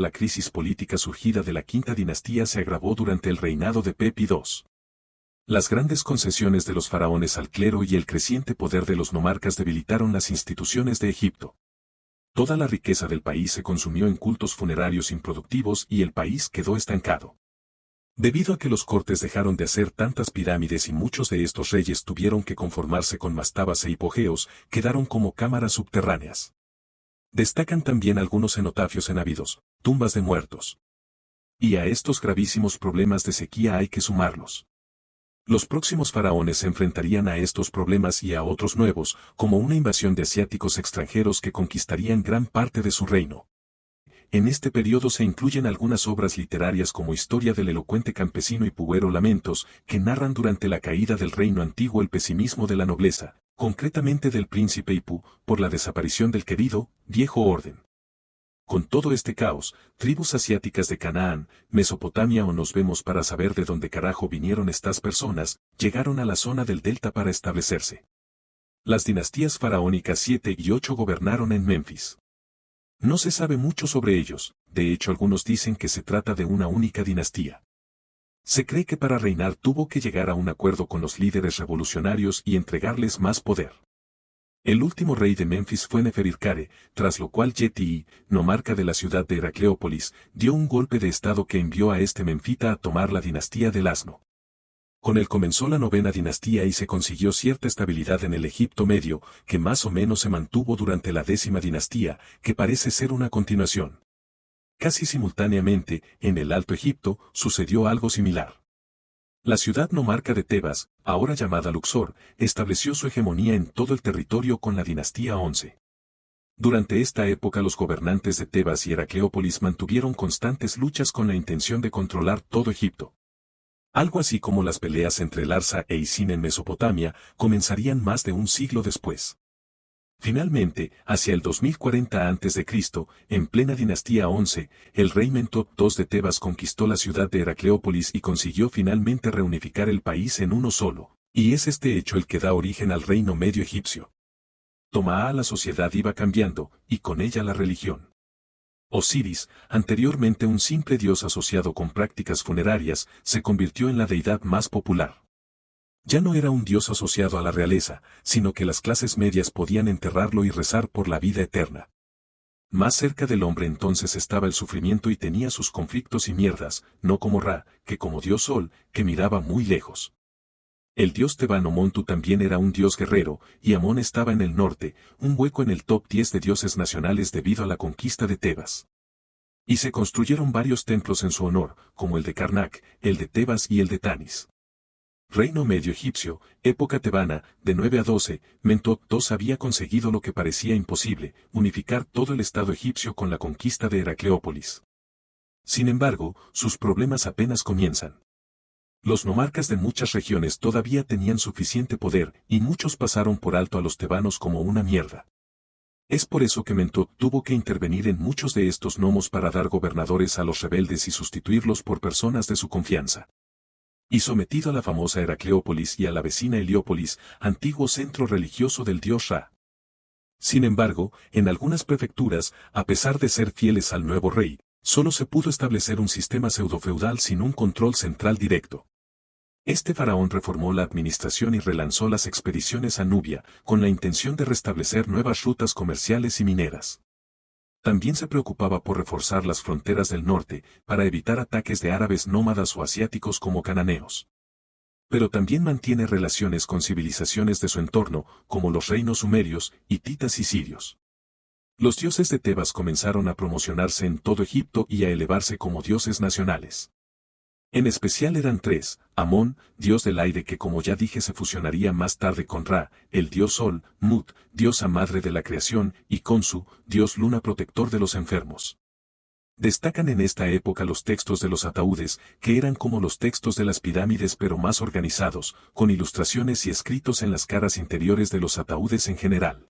La crisis política surgida de la quinta dinastía se agravó durante el reinado de Pepi II. Las grandes concesiones de los faraones al clero y el creciente poder de los nomarcas debilitaron las instituciones de Egipto. Toda la riqueza del país se consumió en cultos funerarios improductivos y el país quedó estancado. Debido a que los cortes dejaron de hacer tantas pirámides y muchos de estos reyes tuvieron que conformarse con mastabas e hipogeos, quedaron como cámaras subterráneas. Destacan también algunos cenotafios en ávidos, tumbas de muertos. Y a estos gravísimos problemas de sequía hay que sumarlos. Los próximos faraones se enfrentarían a estos problemas y a otros nuevos, como una invasión de asiáticos extranjeros que conquistarían gran parte de su reino. En este periodo se incluyen algunas obras literarias como Historia del elocuente campesino y Puguero Lamentos, que narran durante la caída del reino antiguo el pesimismo de la nobleza, concretamente del príncipe Ipu, por la desaparición del querido, viejo orden. Con todo este caos, tribus asiáticas de Canaán, Mesopotamia o nos vemos para saber de dónde carajo vinieron estas personas, llegaron a la zona del delta para establecerse. Las dinastías faraónicas 7 y 8 gobernaron en Memphis. No se sabe mucho sobre ellos, de hecho algunos dicen que se trata de una única dinastía. Se cree que para reinar tuvo que llegar a un acuerdo con los líderes revolucionarios y entregarles más poder. El último rey de Memphis fue Neferirkare, tras lo cual Yeti, nomarca de la ciudad de Heracleópolis, dio un golpe de estado que envió a este menfita a tomar la dinastía del asno. Con él comenzó la novena dinastía y se consiguió cierta estabilidad en el Egipto Medio, que más o menos se mantuvo durante la 10ª dinastía, que parece ser una continuación. Casi simultáneamente, en el Alto Egipto, sucedió algo similar. La ciudad nomarca de Tebas, ahora llamada Luxor, estableció su hegemonía en todo el territorio con la dinastía 11. Durante esta época los gobernantes de Tebas y Heracleópolis mantuvieron constantes luchas con la intención de controlar todo Egipto. Algo así como las peleas entre Larsa e Isin en Mesopotamia, comenzarían más de un siglo después. Finalmente, hacia el 2040 a.C., en plena dinastía 11, el rey Mentup II de Tebas conquistó la ciudad de Heracleópolis y consiguió finalmente reunificar el país en uno solo, y es este hecho el que da origen al reino medio egipcio. La sociedad iba cambiando, y con ella la religión. Osiris, anteriormente un simple dios asociado con prácticas funerarias, se convirtió en la deidad más popular. Ya no era un dios asociado a la realeza, sino que las clases medias podían enterrarlo y rezar por la vida eterna. Más cerca del hombre entonces estaba el sufrimiento y tenía sus conflictos y mierdas, no como Ra, que como dios Sol, que miraba muy lejos. El dios tebano Montu también era un dios guerrero, y Amón estaba en el norte, un hueco en el top 10 de dioses nacionales debido a la conquista de Tebas. Y se construyeron varios templos en su honor, como el de Karnak, el de Tebas y el de Tanis. Reino medio egipcio, época tebana, de 9 a 12, Mentup II había conseguido lo que parecía imposible, unificar todo el estado egipcio con la conquista de Heracleópolis. Sin embargo, sus problemas apenas comienzan. Los nomarcas de muchas regiones todavía tenían suficiente poder, y muchos pasaron por alto a los tebanos como una mierda. Es por eso que Mentup tuvo que intervenir en muchos de estos nomos para dar gobernadores a los rebeldes y sustituirlos por personas de su confianza. Y sometido a la famosa Heracleópolis y a la vecina Heliópolis, antiguo centro religioso del dios Ra. Sin embargo, en algunas prefecturas, a pesar de ser fieles al nuevo rey, solo se pudo establecer un sistema pseudofeudal sin un control central directo. Este faraón reformó la administración y relanzó las expediciones a Nubia, con la intención de restablecer nuevas rutas comerciales y mineras. También se preocupaba por reforzar las fronteras del norte, para evitar ataques de árabes nómadas o asiáticos como cananeos. Pero también mantiene relaciones con civilizaciones de su entorno, como los reinos sumerios, hititas y sirios. Los dioses de Tebas comenzaron a promocionarse en todo Egipto y a elevarse como dioses nacionales. En especial eran tres: Amón, dios del aire que como ya dije se fusionaría más tarde con Ra, el dios Sol; Mut, diosa madre de la creación; y Khonsu, dios luna protector de los enfermos. Destacan en esta época los textos de los ataúdes, que eran como los textos de las pirámides pero más organizados, con ilustraciones y escritos en las caras interiores de los ataúdes en general.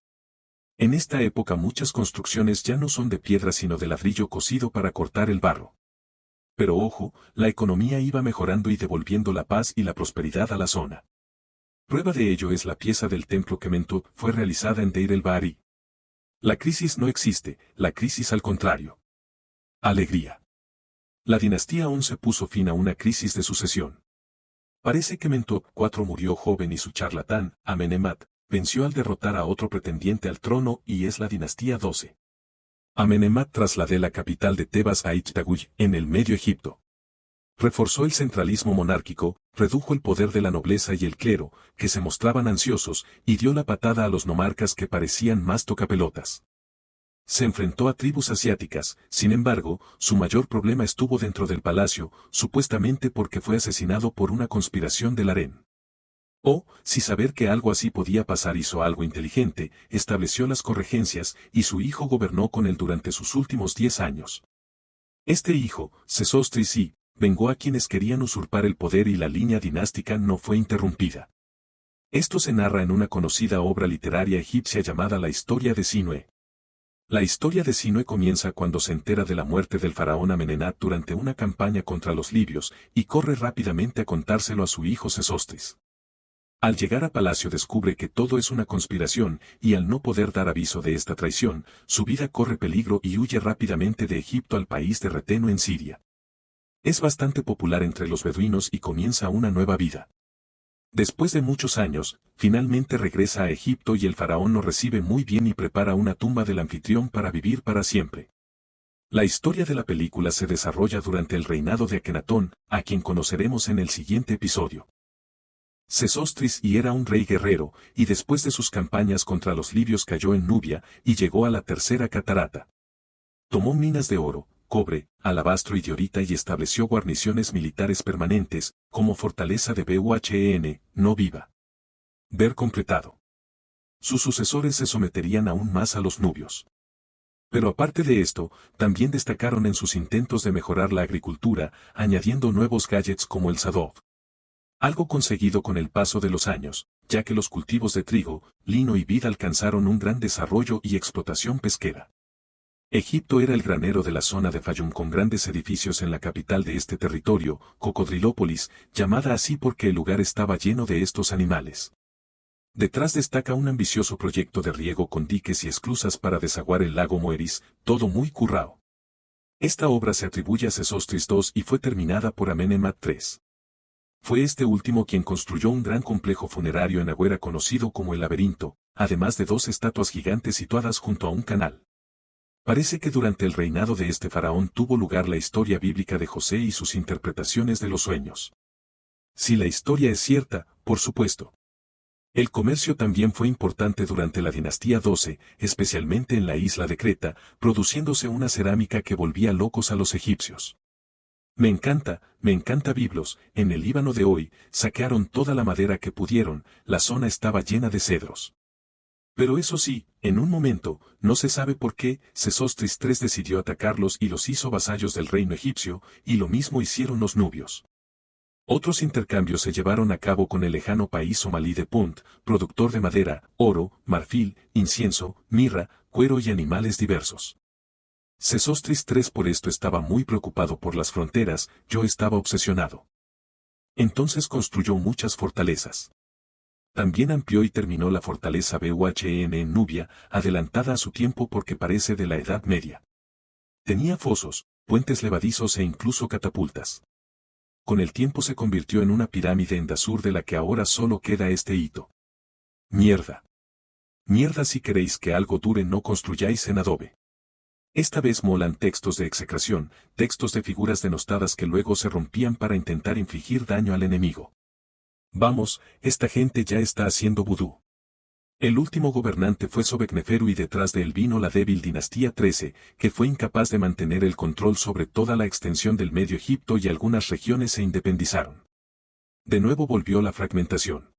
En esta época muchas construcciones ya no son de piedra sino de ladrillo cocido para cortar el barro. Pero ojo, la economía iba mejorando y devolviendo la paz y la prosperidad a la zona. Prueba de ello es la pieza del templo que Mentup fue realizada en Deir el Bahari. La crisis no existe, la crisis al contrario. Alegría. La dinastía 11 puso fin a una crisis de sucesión. Parece que Mentup IV murió joven y su charlatán, Amenemhat, venció al derrotar a otro pretendiente al trono y es la dinastía 12. Amenemhat trasladó la capital de Tebas a Ichtaguy, en el Medio Egipto. Reforzó el centralismo monárquico, redujo el poder de la nobleza y el clero, que se mostraban ansiosos, y dio la patada a los nomarcas que parecían más tocapelotas. Se enfrentó a tribus asiáticas, sin embargo, su mayor problema estuvo dentro del palacio, supuestamente porque fue asesinado por una conspiración del harén. O, si saber que algo así podía pasar hizo algo inteligente, estableció las corregencias, y su hijo gobernó con él durante sus últimos 10 años. Este hijo, Sesostris I, vengó a quienes querían usurpar el poder y la línea dinástica no fue interrumpida. Esto se narra en una conocida obra literaria egipcia llamada La Historia de Sinué. La historia de Sinué comienza cuando se entera de la muerte del faraón Amenemhat durante una campaña contra los libios, y corre rápidamente a contárselo a su hijo Sesostris. Al llegar a palacio descubre que todo es una conspiración, y al no poder dar aviso de esta traición, su vida corre peligro y huye rápidamente de Egipto al país de Reteno en Siria. Es bastante popular entre los beduinos y comienza una nueva vida. Después de muchos años, finalmente regresa a Egipto y el faraón lo recibe muy bien y prepara una tumba del anfitrión para vivir para siempre. La historia de la película se desarrolla durante el reinado de Akenatón, a quien conoceremos en el siguiente episodio. Sesostris I era un rey guerrero, y después de sus campañas contra los libios cayó en Nubia, y llegó a la tercera catarata. Tomó minas de oro, cobre, alabastro y diorita y estableció guarniciones militares permanentes, como fortaleza de Buhen, no viva. Ver completado. Sus sucesores se someterían aún más a los nubios. Pero aparte de esto, también destacaron en sus intentos de mejorar la agricultura, añadiendo nuevos gadgets como el Sadov. Algo conseguido con el paso de los años, ya que los cultivos de trigo, lino y vid alcanzaron un gran desarrollo y explotación pesquera. Egipto era el granero de la zona de Fayum con grandes edificios en la capital de este territorio, Cocodrilópolis, llamada así porque el lugar estaba lleno de estos animales. Detrás destaca un ambicioso proyecto de riego con diques y esclusas para desaguar el lago Moeris, todo muy currao. Esta obra se atribuye a Sesostris II y fue terminada por Amenemhat III. Fue este último quien construyó un gran complejo funerario en Agüera conocido como el Laberinto, además de 2 estatuas gigantes situadas junto a un canal. Parece que durante el reinado de este faraón tuvo lugar la historia bíblica de José y sus interpretaciones de los sueños. Si la historia es cierta, por supuesto. El comercio también fue importante durante la dinastía 12, especialmente en la isla de Creta, produciéndose una cerámica que volvía locos a los egipcios. Me encanta Biblos, en el Líbano de hoy, saquearon toda la madera que pudieron, la zona estaba llena de cedros. Pero eso sí, en un momento, no se sabe por qué, Sesostris III decidió atacarlos y los hizo vasallos del reino egipcio, y lo mismo hicieron los nubios. Otros intercambios se llevaron a cabo con el lejano país somalí de Punt, productor de madera, oro, marfil, incienso, mirra, cuero y animales diversos. Sesostris III por esto estaba muy preocupado por las fronteras, yo estaba obsesionado. Entonces construyó muchas fortalezas. También amplió y terminó la fortaleza Buhen en Nubia, adelantada a su tiempo porque parece de la Edad Media. Tenía fosos, puentes levadizos e incluso catapultas. Con el tiempo se convirtió en una pirámide en Dazur de la que ahora solo queda este hito. Mierda. Mierda si queréis que algo dure no construyáis en adobe. Esta vez molan textos de execración, textos de figuras denostadas que luego se rompían para intentar infligir daño al enemigo. Vamos, esta gente ya está haciendo vudú. El último gobernante fue Sobekneferu y detrás de él vino la débil dinastía 13, que fue incapaz de mantener el control sobre toda la extensión del Medio Egipto y algunas regiones se independizaron. De nuevo volvió la fragmentación.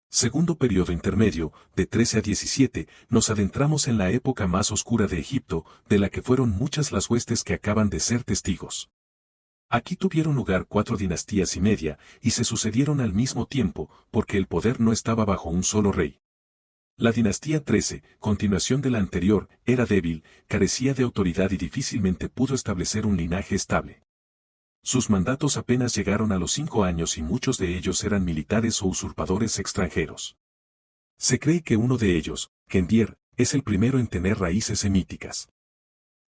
Segundo periodo intermedio, de 13 a 17, nos adentramos en la época más oscura de Egipto, de la que fueron muchas las huestes que acaban de ser testigos. Aquí tuvieron lugar 4 dinastías y media, y se sucedieron al mismo tiempo, porque el poder no estaba bajo un solo rey. La dinastía 13, continuación de la anterior, era débil, carecía de autoridad y difícilmente pudo establecer un linaje estable. Sus mandatos apenas llegaron a los 5 años y muchos de ellos eran militares o usurpadores extranjeros. Se cree que uno de ellos, Gendier, es el primero en tener raíces semíticas.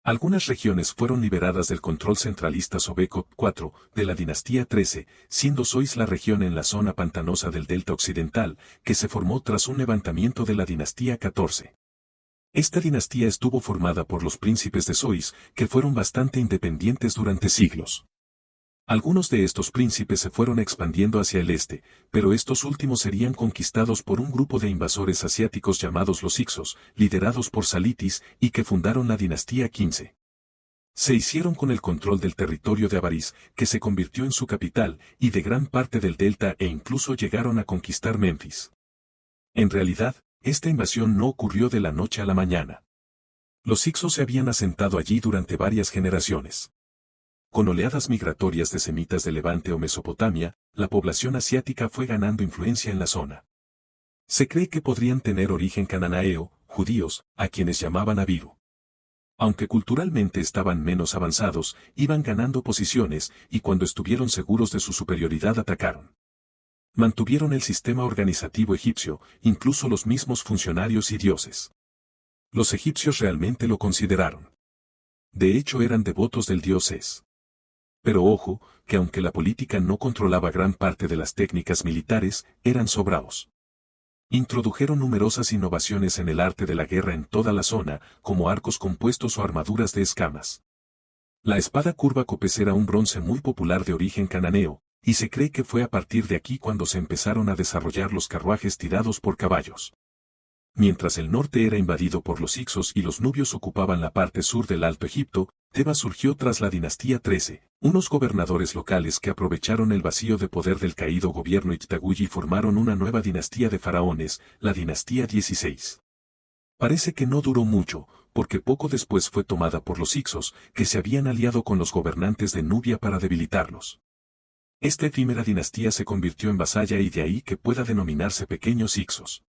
Algunas regiones fueron liberadas del control centralista Sobeco IV de la dinastía XIII, siendo Sois la región en la zona pantanosa del delta occidental, que se formó tras un levantamiento de la dinastía XIV. Esta dinastía estuvo formada por los príncipes de Sois, que fueron bastante independientes durante siglos. Algunos de estos príncipes se fueron expandiendo hacia el este, pero estos últimos serían conquistados por un grupo de invasores asiáticos llamados los Hicsos, liderados por Salitis, y que fundaron la dinastía XV. Se hicieron con el control del territorio de Avaris, que se convirtió en su capital, y de gran parte del delta e incluso llegaron a conquistar Memphis. En realidad, esta invasión no ocurrió de la noche a la mañana. Los Hicsos se habían asentado allí durante varias generaciones. Con oleadas migratorias de semitas de Levante o Mesopotamia, la población asiática fue ganando influencia en la zona. Se cree que podrían tener origen cananeo, judíos, a quienes llamaban Abiru. Aunque culturalmente estaban menos avanzados, iban ganando posiciones, y cuando estuvieron seguros de su superioridad atacaron. Mantuvieron el sistema organizativo egipcio, incluso los mismos funcionarios y dioses. Los egipcios realmente lo consideraron. De hecho eran devotos del dios Es. Pero ojo, que aunque la política no controlaba gran parte de las técnicas militares, eran sobraos. Introdujeron numerosas innovaciones en el arte de la guerra en toda la zona, como arcos compuestos o armaduras de escamas. La espada curva copés era un bronce muy popular de origen cananeo, y se cree que fue a partir de aquí cuando se empezaron a desarrollar los carruajes tirados por caballos. Mientras el norte era invadido por los Hicsos y los nubios ocupaban la parte sur del Alto Egipto, Tebas surgió tras la dinastía XIII, unos gobernadores locales que aprovecharon el vacío de poder del caído gobierno Ixtaguy y formaron una nueva dinastía de faraones, la dinastía XVI. Parece que no duró mucho, porque poco después fue tomada por los Hicsos, que se habían aliado con los gobernantes de Nubia para debilitarlos. Esta efímera dinastía se convirtió en vasalla y de ahí que pueda denominarse pequeños Hicsos.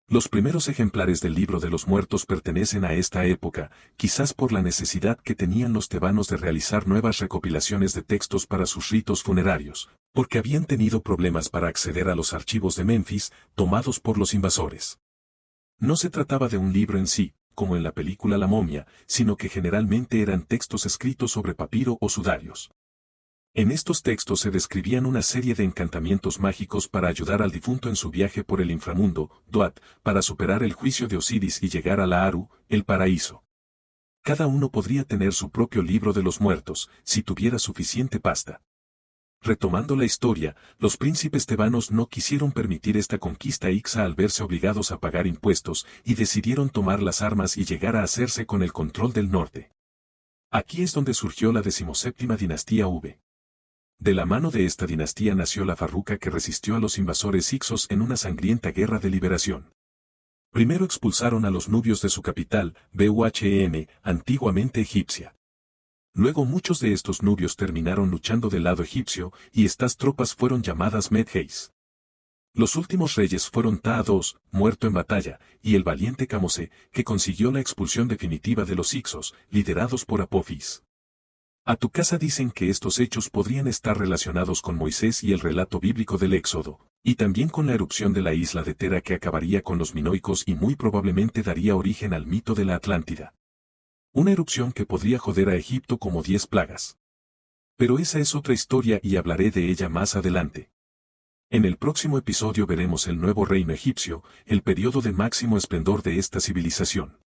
Los primeros ejemplares del Libro de los Muertos pertenecen a esta época, quizás por la necesidad que tenían los tebanos de realizar nuevas recopilaciones de textos para sus ritos funerarios, porque habían tenido problemas para acceder a los archivos de Memphis, tomados por los invasores. No se trataba de un libro en sí, como en la película La momia, sino que generalmente eran textos escritos sobre papiro o sudarios. En estos textos se describían una serie de encantamientos mágicos para ayudar al difunto en su viaje por el inframundo, Duat, para superar el juicio de Osiris y llegar a la Aru, el paraíso. Cada uno podría tener su propio libro de los muertos, si tuviera suficiente pasta. Retomando la historia, los príncipes tebanos no quisieron permitir esta conquista Ixa al verse obligados a pagar impuestos y decidieron tomar las armas y llegar a hacerse con el control del norte. Aquí es donde surgió la 17ª dinastía V. De la mano de esta dinastía nació la Farruca que resistió a los invasores Hicsos en una sangrienta guerra de liberación. Primero expulsaron a los nubios de su capital, Buhn, antiguamente egipcia. Luego muchos de estos nubios terminaron luchando del lado egipcio, y estas tropas fueron llamadas Medheis. Los últimos reyes fueron Ta II, muerto en batalla, y el valiente Kamose, que consiguió la expulsión definitiva de los Hicsos, liderados por Apophis. A tu casa dicen que estos hechos podrían estar relacionados con Moisés y el relato bíblico del Éxodo, y también con la erupción de la isla de Tera que acabaría con los minoicos y muy probablemente daría origen al mito de la Atlántida. Una erupción que podría joder a Egipto como 10 plagas. Pero esa es otra historia y hablaré de ella más adelante. En el próximo episodio veremos el nuevo reino egipcio, el periodo de máximo esplendor de esta civilización.